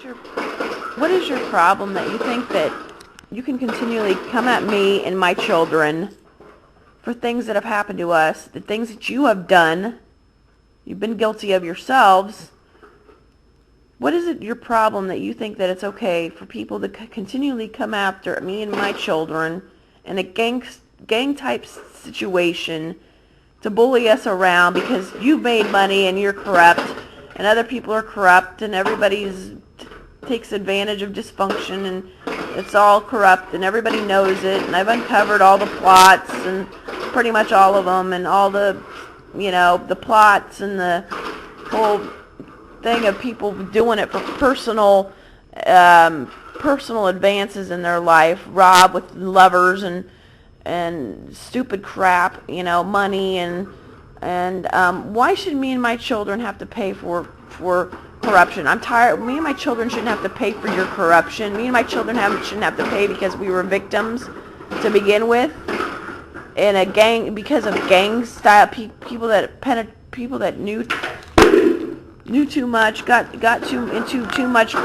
what is your problem that you think that you can continually come at me and my children for things that have happened to us, the things that you have done, you've been guilty of yourselves? What is it your problem that you think that it's okay for people to continually come after me and my children in a gang type situation to bully us around because you've made money and you're corrupt and other people are corrupt and everybody's takes advantage of dysfunction and it's all corrupt and everybody knows it, and I've uncovered all the plots and pretty much all of them and all the, the plots and the whole thing of people doing it for personal advances in their life, rob with lovers and stupid crap, money and why should me and my children have to pay for corruption? I'm tired. Me and my children shouldn't have to pay for your corruption. Me and my children shouldn't have to pay because we were victims to begin with in a gang, because of gang style people that knew too much, got into too much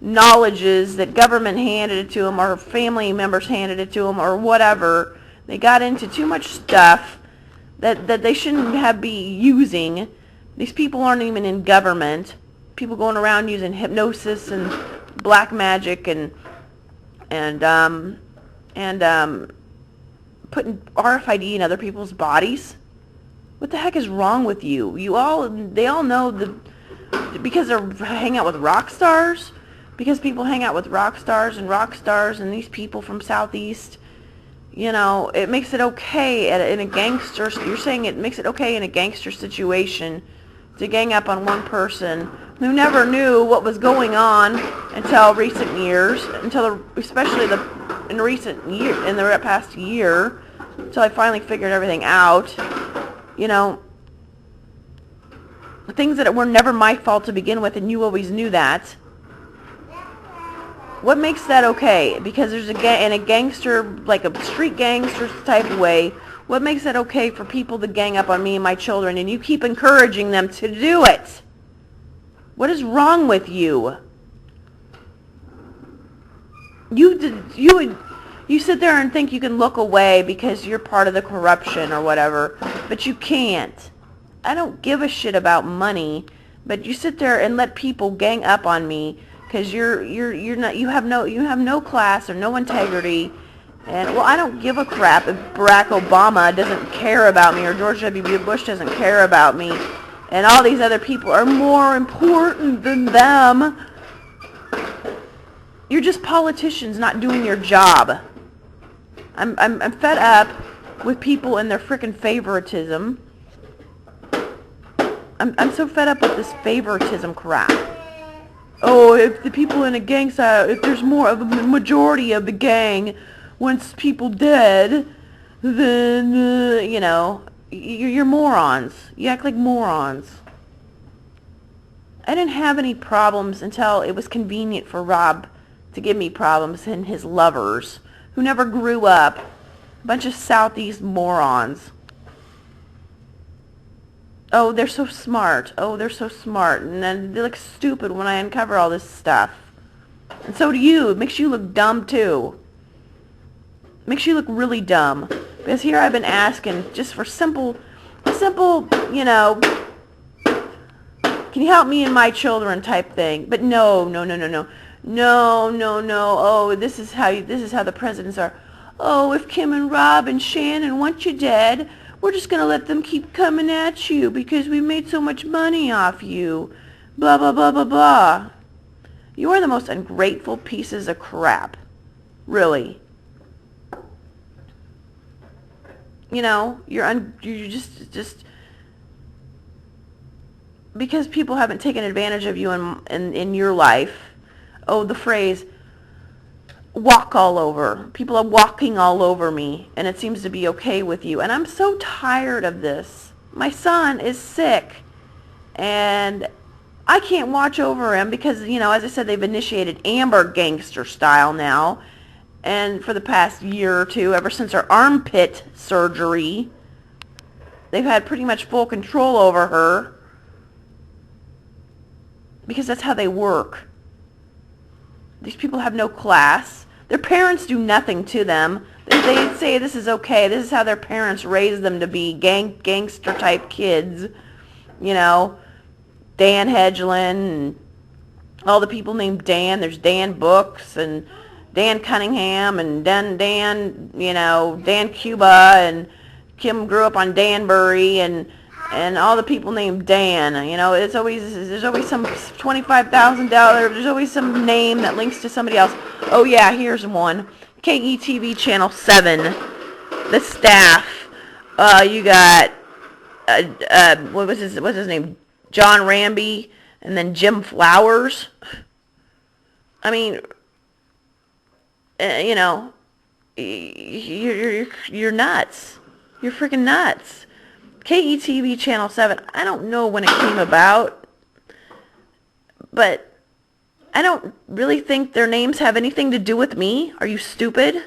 knowledges that government handed it to them or family members handed it to them or whatever. They got into too much stuff that they shouldn't be using. These people aren't even in government. People going around using hypnosis and black magic and putting RFID in other people's bodies. What the heck is wrong with you? They all know because they hang out with rock stars. Because people hang out with rock stars and these people from Southeast, it makes it okay in a gangster. You're saying it makes it okay in a gangster situation to gang up on one person who never knew what was going on until recent years, especially in the past year, until I finally figured everything out. Things that were never my fault to begin with, and you always knew that. What makes that okay? Because there's in a gangster, like a street gangster type of way, what makes it okay for people to gang up on me and my children, and you keep encouraging them to do it? What is wrong with you? You sit there and think you can look away because you're part of the corruption or whatever, but you can't. I don't give a shit about money, but you sit there and let people gang up on me because you have no class or no integrity. And I don't give a crap if Barack Obama doesn't care about me or George W. Bush doesn't care about me, and all these other people are more important than them. You're just politicians not doing your job. I'm fed up with people and their frickin' favoritism. I'm so fed up with this favoritism crap. Oh, if the people in a gang style, if there's more of a majority of the gang wants people dead, then, you're morons. You act like morons. I didn't have any problems until it was convenient for Rob to give me problems and his lovers, who never grew up. A bunch of Southeast morons. Oh, they're so smart. Oh, they're so smart. And then they look stupid when I uncover all this stuff. And so do you. It makes you look dumb, too. It makes you look really dumb. Because here I've been asking just for simple, can you help me and my children type thing. But no. Oh, this is how the presidents are. Oh, if Kim and Rob and Shannon want you dead, we're just going to let them keep coming at you because we made so much money off you. Blah, blah, blah, blah, blah. You are the most ungrateful pieces of crap. Really. You're just because people haven't taken advantage of you in your life. Oh, the phrase, walk all over. People are walking all over me, and it seems to be okay with you. And I'm so tired of this. My son is sick, and I can't watch over him because, as I said, they've initiated Amber gangster style now. And for the past year or two, ever since her armpit surgery, they've had pretty much full control over her because that's how they work. These people have no class. Their parents do nothing to them. They say this is okay. This is how their parents raised them to be gangster type kids. You know, Dan Hedgelin and all the people named Dan. There's Dan Books and Dan Cunningham and Dan, you know, Dan Cuba, and Kim grew up on Danbury, and all the people named Dan. You know, there's always some $25,000. There's always some name that links to somebody else. Oh yeah, here's one. KETV Channel 7. The staff. You got what's his name? John Ramby, and then Jim Flowers. I mean, you know, you're nuts. You're freaking nuts. KETV Channel 7, I don't know when it came about, but I don't really think their names have anything to do with me. Are you stupid?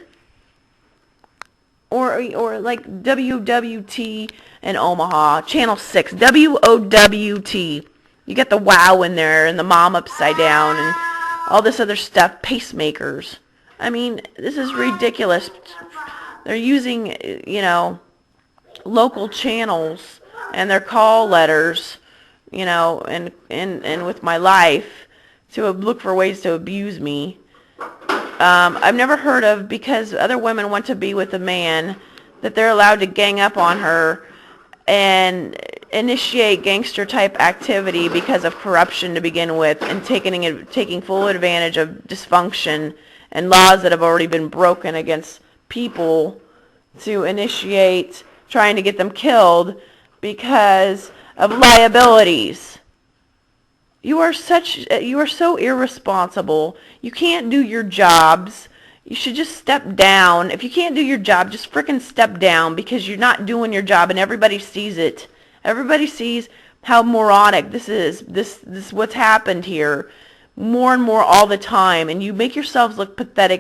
Or like WWT in Omaha, Channel 6, WOWT. You got the wow in there and the mom upside down and all this other stuff, pacemakers. I mean, this is ridiculous. They're using, you know, local channels and their call letters, you know, and with my life to look for ways to abuse me. I've never heard of, because other women want to be with a man, that they're allowed to gang up on her and initiate gangster type activity because of corruption to begin with, and taking full advantage of dysfunction and laws that have already been broken against people to initiate trying to get them killed because of liabilities. You are so irresponsible. You can't do your jobs. You should just step down. If you can't do your job, just frickin' step down, because you're not doing your job and everybody sees it. Everybody sees how moronic this is. This what's happened here more and more all the time, and you make yourselves look pathetic.